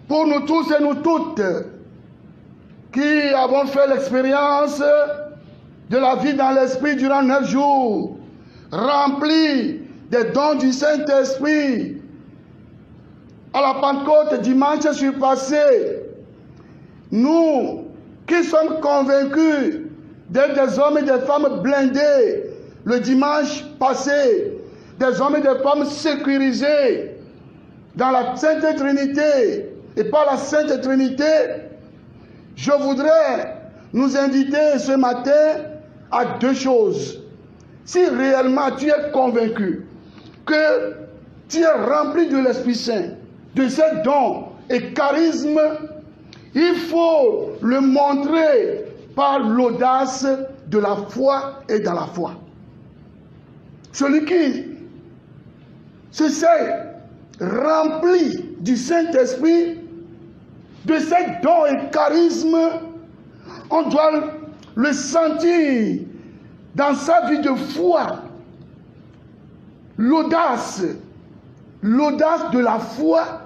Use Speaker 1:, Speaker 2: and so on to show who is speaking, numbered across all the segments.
Speaker 1: pour nous tous et nous toutes qui avons fait l'expérience de la vie dans l'Esprit durant 9 jours, remplis des dons du Saint-Esprit. À la Pentecôte, dimanche surpassé, nous qui sommes convaincus d'être des hommes et des femmes blindés le dimanche passé, des hommes et des femmes sécurisés dans la Sainte Trinité et par la Sainte Trinité, je voudrais nous inviter ce matin à 2 choses. Si réellement tu es convaincu que tu es rempli de l'Esprit Saint, de ses dons et charismes, il faut le montrer par l'audace de la foi et dans la foi. Celui qui se sait rempli du Saint-Esprit, de ses dons et charismes, on doit le sentir dans sa vie de foi. L'audace de la foi,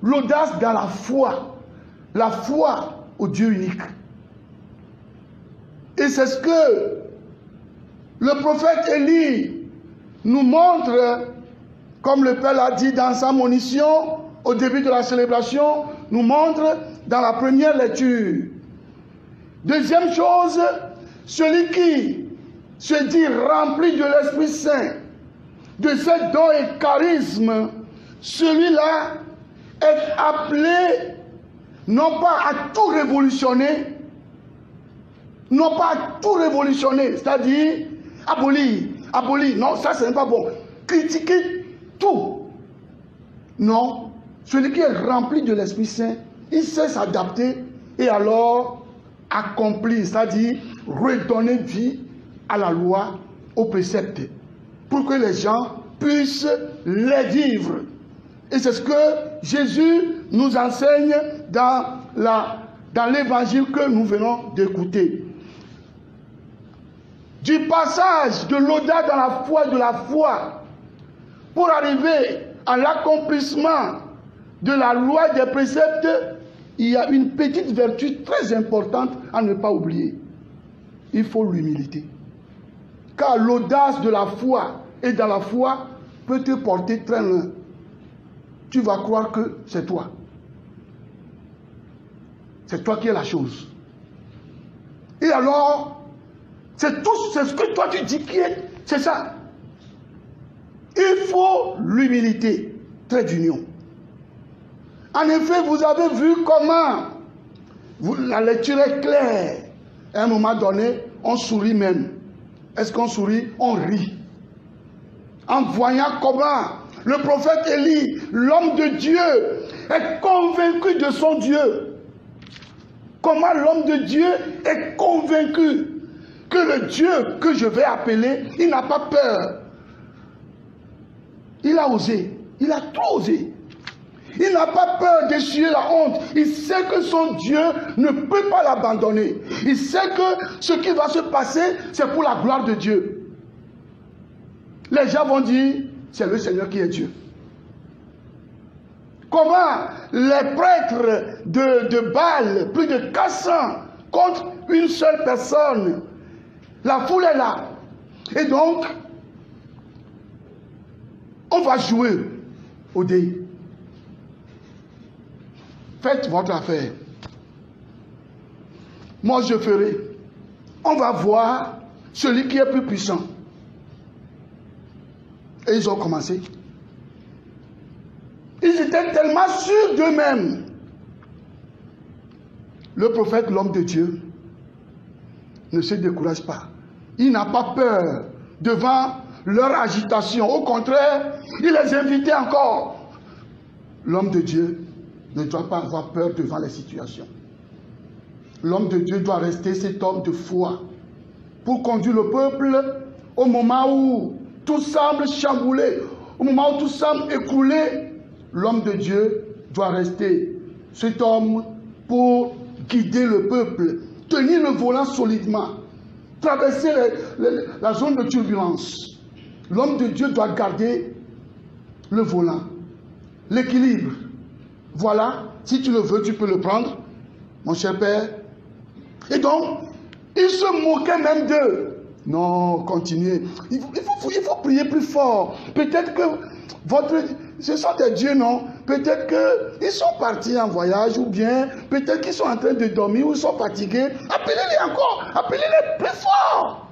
Speaker 1: l'audace dans la foi au Dieu unique. Et c'est ce que le prophète Élie nous montre, comme le Père l'a dit dans sa monition au début de la célébration, nous montre dans la première lecture. Deuxième chose, celui qui se dit rempli de l'Esprit Saint, de ses dons et charismes, celui-là est appelé non pas à tout révolutionner, c'est-à-dire abolir, non, ça c'est pas bon, critiquer tout. Non, celui qui est rempli de l'Esprit Saint, il sait s'adapter et alors accomplir, c'est-à-dire redonner vie à la loi, aux préceptes, pour que les gens puissent les vivre. Et c'est ce que Jésus nous enseigne dans l'évangile que nous venons d'écouter. Du passage de l'audace dans la foi de la foi pour arriver à l'accomplissement de la loi des préceptes, il y a une petite vertu très importante à ne pas oublier. Il faut l'humilité. Car l'audace de la foi et dans la foi peut te porter très loin. Tu vas croire que c'est toi. C'est toi qui es la chose. Et alors, c'est ce que toi tu dis qui est, c'est ça. Il faut l'humilité, trait d'union. En effet, vous avez vu comment la lecture est claire. À un moment donné, on sourit même. Est-ce qu'on sourit? On rit. En voyant comment le prophète Élie, l'homme de Dieu, est convaincu de son Dieu. Comment l'homme de Dieu est convaincu que le Dieu que je vais appeler, il n'a pas peur. Il a osé. Il a trop osé. Il n'a pas peur d'essuyer la honte. Il sait que son Dieu ne peut pas l'abandonner. Il sait que ce qui va se passer, c'est pour la gloire de Dieu. Les gens vont dire, c'est le Seigneur qui est Dieu. Comment les prêtres de Baal, plus de 400 contre une seule personne, la foule est là. Et donc, on va jouer au dé. Faites votre affaire. Moi, je ferai. On va voir celui qui est plus puissant. Et ils ont commencé. Ils étaient tellement sûrs d'eux-mêmes. Le prophète, l'homme de Dieu, ne se décourage pas. Il n'a pas peur devant leur agitation. Au contraire, il les invitait encore. L'homme de Dieu ne doit pas avoir peur devant les situations. L'homme de Dieu doit rester cet homme de foi pour conduire le peuple au moment où tout semble chamboulé, au moment où tout semble écroulé. L'homme de Dieu doit rester cet homme pour guider le peuple, tenir le volant solidement, traverser la zone de turbulence. L'homme de Dieu doit garder le volant, l'équilibre. voilà, si tu le veux, tu peux le prendre, mon cher Père. Et donc, il se moquait même d'eux. Non, continuez. Il faut prier plus fort. Peut-être que ce sont des dieux, non? Peut-être qu'ils sont partis en voyage ou bien peut-être qu'ils sont en train de dormir ou ils sont fatigués. Appelez-les encore. Appelez-les plus fort.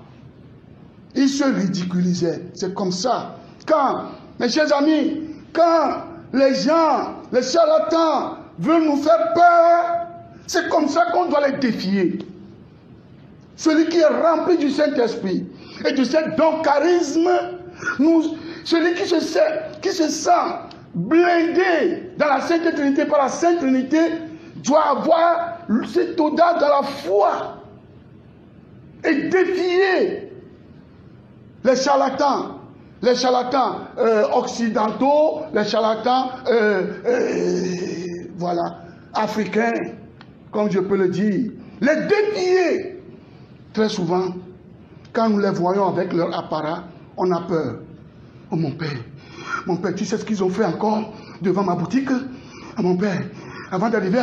Speaker 1: Ils se ridiculisaient. C'est comme ça. Quand, mes chers amis, quand les gens, les charlatans veulent nous faire peur, c'est comme ça qu'on doit les défier. Celui qui est rempli du Saint-Esprit et de cet don charisme, celui qui se sent blindé dans la Sainte Trinité par la Sainte Trinité, doit avoir cette audace dans la foi et défier les charlatans occidentaux, les charlatans voilà, africains, comme je peux le dire, les défier. Très souvent, quand nous les voyons avec leur apparat, on a peur. Oh mon père, tu sais ce qu'ils ont fait encore devant ma boutique? Oh mon père, avant d'arriver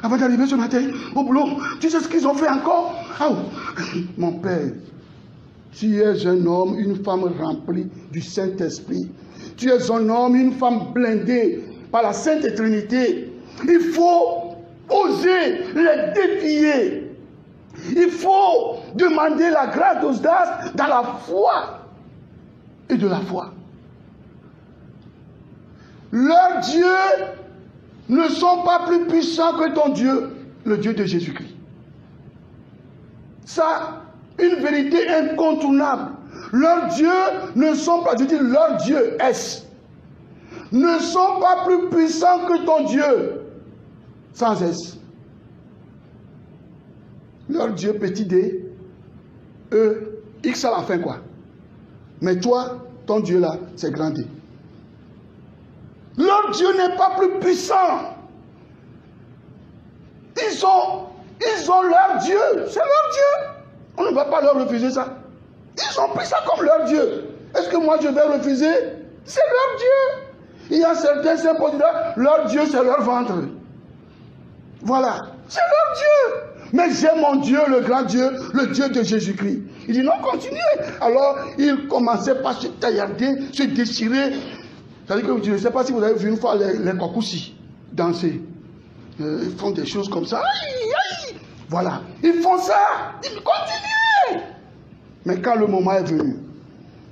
Speaker 1: ce matin au boulot, tu sais ce qu'ils ont fait encore? Oh, mon père, tu es un homme, une femme remplie du Saint-Esprit. Tu es un homme, une femme blindée par la Sainte Trinité. Il faut oser les défier. Il faut demander la grâce d'audace dans la foi et de la foi. Leurs dieux ne sont pas plus puissants que ton Dieu, le Dieu de Jésus-Christ. Ça, une vérité incontournable. Leurs dieux ne sont pas, je dis leurs dieux, ne sont pas plus puissants que ton Dieu. Sans S. Leur Dieu petit d, X à la fin quoi. Mais toi, ton Dieu là, c'est grand D. Leur Dieu n'est pas plus puissant. Ils ont leur Dieu. C'est leur Dieu. On ne va pas leur refuser ça. Ils ont pris ça comme leur Dieu. Est-ce que moi je vais refuser? C'est leur Dieu. Il y a certains symposiums, leur Dieu c'est leur ventre. Voilà, c'est leur Dieu. Mais j'ai mon Dieu, le grand Dieu, le Dieu de Jésus-Christ. Il dit non, continuez. Alors, il commençait par se taillarder, se déchirer. C'est-à-dire que je ne sais pas si vous avez vu une fois les Kokoussi danser. Ils font des choses comme ça. Aïe, aïe. Voilà, ils font ça. Ils continuent. Mais quand le moment est venu,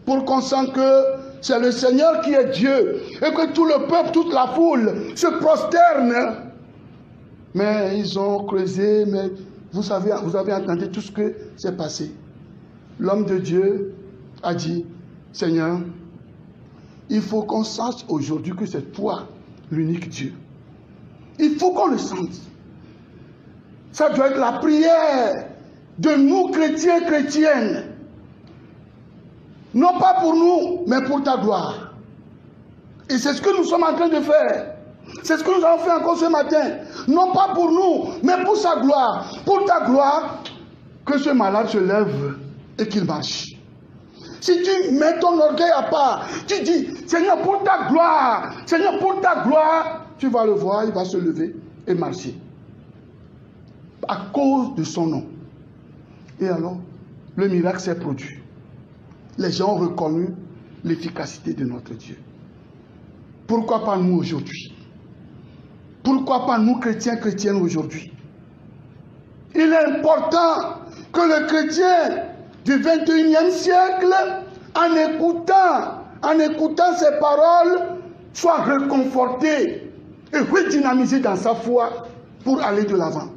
Speaker 1: pour qu'on sente que c'est le Seigneur qui est Dieu, et que tout le peuple, toute la foule se prosterne, mais ils ont creusé, mais vous avez entendu tout ce que s'est passé. L'homme de Dieu a dit, Seigneur, il faut qu'on sache aujourd'hui que c'est toi, l'unique Dieu. Il faut qu'on le sente. Ça doit être la prière de nous, chrétiens, chrétiennes. Non pas pour nous, mais pour ta gloire. Et c'est ce que nous sommes en train de faire. C'est ce que nous avons fait encore ce matin. Non pas pour nous, mais pour sa gloire. Pour ta gloire, que ce malade se lève et qu'il marche. Si tu mets ton orgueil à part, tu dis, Seigneur, pour ta gloire, Seigneur, pour ta gloire, tu vas le voir, il va se lever et marcher. À cause de son nom. Et alors, le miracle s'est produit. Les gens ont reconnu l'efficacité de notre Dieu. Pourquoi pas nous aujourd'hui? Pourquoi pas nous, chrétiens, chrétiennes aujourd'hui? Il est important que le chrétien du 21e siècle, en écoutant ces paroles, soit réconforté et redynamisé dans sa foi pour aller de l'avant.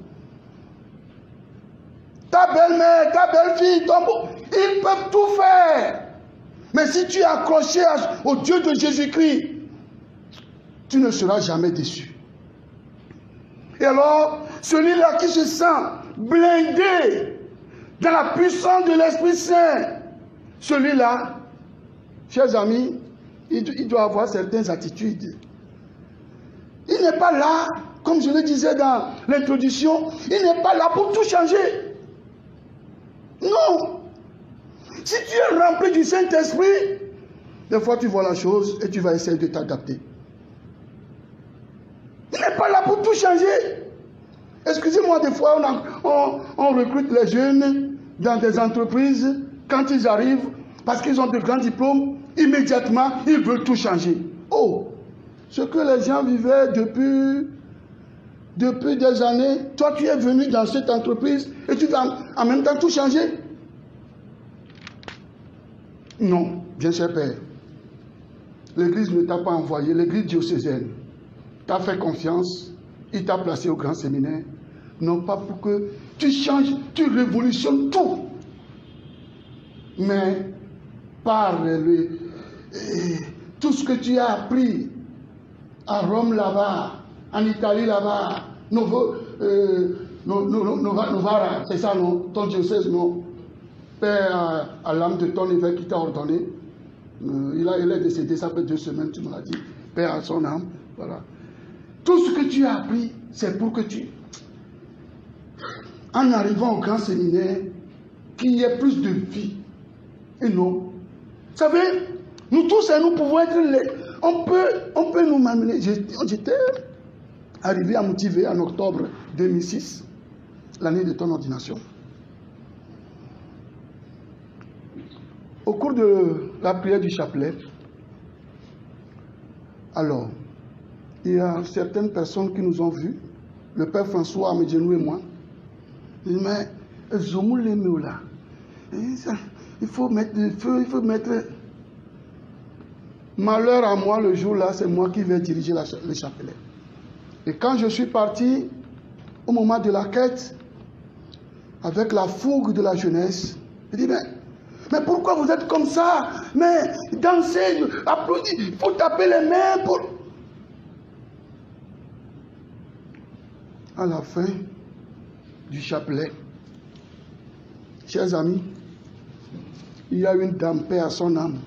Speaker 1: Ta belle-mère, ta belle-fille, ils peuvent tout faire. Mais si tu es accroché au Dieu de Jésus-Christ, tu ne seras jamais déçu. Et alors, celui-là qui se sent blindé dans la puissance de l'Esprit Saint, celui-là, chers amis, il doit avoir certaines attitudes. Il n'est pas là, comme je le disais dans l'introduction, il n'est pas là pour tout changer. Non. Si tu es rempli du Saint-Esprit, des fois tu vois la chose et tu vas essayer de t'adapter. tout changer. Excusez-moi, des fois, on recrute les jeunes dans des entreprises. Quand ils arrivent, parce qu'ils ont de grands diplômes, immédiatement, ils veulent tout changer. Oh, ce que les gens vivaient depuis des années, toi, tu es venu dans cette entreprise et tu vas en même temps tout changer. Non, bien cher Père. L'Église ne t'a pas envoyé, l'Église diocésaine t'a fait confiance, il t'a placé au grand séminaire, non pas pour que tu changes, tu révolutionnes tout, mais par tout ce que tu as appris à Rome là-bas, en Italie là-bas, Novara, c'est ça non? Ton diocèse non? Père à l'âme de ton évêque qui t'a ordonné, il est décédé, ça fait 2 semaines, tu me l'as dit. Père à son âme, voilà. Tout ce que tu as appris, c'est pour que tu, en arrivant au grand séminaire, qu'il y ait plus de vie. Et non. Vous savez, nous tous, nous pouvons être les... On peut nous m'amener. J'étais arrivé à Moutivé en octobre 2006, l'année de ton ordination. Au cours de la prière du chapelet, alors, il y a certaines personnes qui nous ont vus, le Père François Amedjenou et moi. Il dit, mais là, il faut mettre du feu, il faut mettre... Malheur à moi, le jour-là, c'est moi qui vais diriger le chapelet. Et quand je suis parti, au moment de la quête, avec la fougue de la jeunesse, il dit, mais pourquoi vous êtes comme ça? Mais dansez, applaudissez, il faut taper les mains pour... À la fin du chapelet, chers amis, il y a une dame, paix à son âme,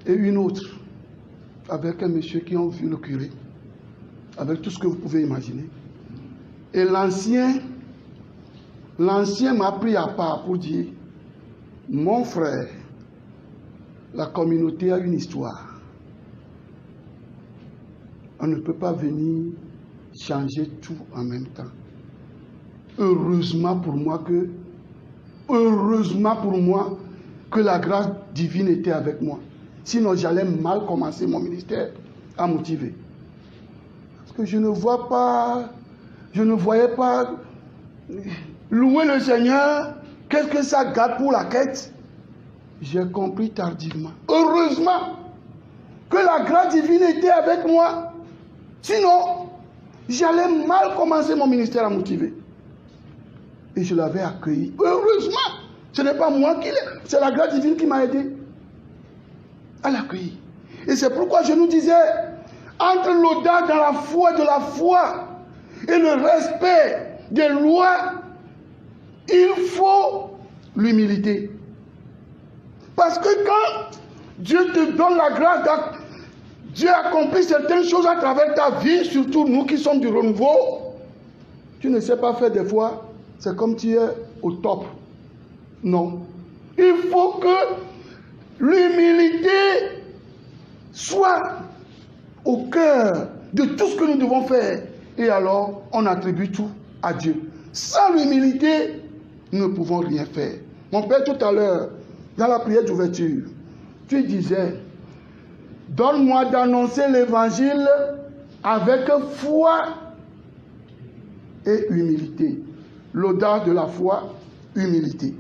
Speaker 1: et une autre, avec un monsieur qui ont vu le curé, avec tout ce que vous pouvez imaginer. Et l'ancien m'a pris à part pour dire, mon frère, la communauté a une histoire. On ne peut pas venir changer tout en même temps. Heureusement pour moi que la grâce divine était avec moi. Sinon, j'allais mal commencer mon ministère à motiver. Parce que je ne voyais pas louer le Seigneur. Qu'est-ce que ça garde pour la quête? J'ai compris tardivement. Heureusement que la grâce divine était avec moi. Sinon, j'allais mal commencer mon ministère à motiver. Et je l'avais accueilli. Heureusement, ce n'est pas moi qui l'ai, c'est la grâce divine qui m'a aidé à l'accueillir. Et c'est pourquoi je nous disais, entre l'audace dans la foi de la foi et le respect des lois, il faut l'humilité. Parce que quand Dieu te donne la grâce, Dieu accomplit certaines choses à travers ta vie, surtout nous qui sommes du renouveau, tu ne sais pas faire des fois, c'est comme tu es au top. Non. Il faut que l'humilité soit au cœur de tout ce que nous devons faire. Et alors, on attribue tout à Dieu. Sans l'humilité, nous ne pouvons rien faire. Mon Père, tout à l'heure, dans la prière d'ouverture, tu disais, donne-moi d'annoncer l'évangile avec foi et humilité. L'audace de la foi, humilité.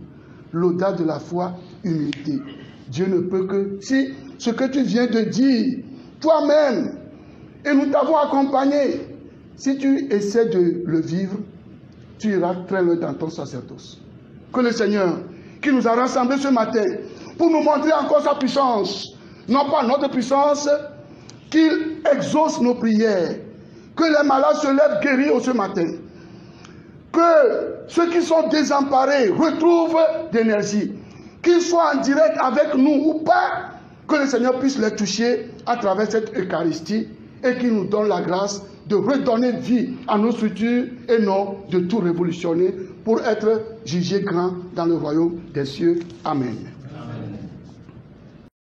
Speaker 1: L'audace de la foi, humilité. Dieu ne peut que... Si ce que tu viens de dire, toi-même, et nous t'avons accompagné, si tu essaies de le vivre, tu iras très loin dans ton sacerdoce. Que le Seigneur, qui nous a rassemblés ce matin, pour nous montrer encore sa puissance, non pas notre puissance, qu'il exauce nos prières, que les malades se lèvent guéris ce matin, que ceux qui sont désemparés retrouvent d'énergie, qu'ils soient en direct avec nous ou pas, que le Seigneur puisse les toucher à travers cette Eucharistie et qu'il nous donne la grâce de redonner vie à nos structures et non de tout révolutionner pour être jugé grand dans le royaume des cieux. Amen.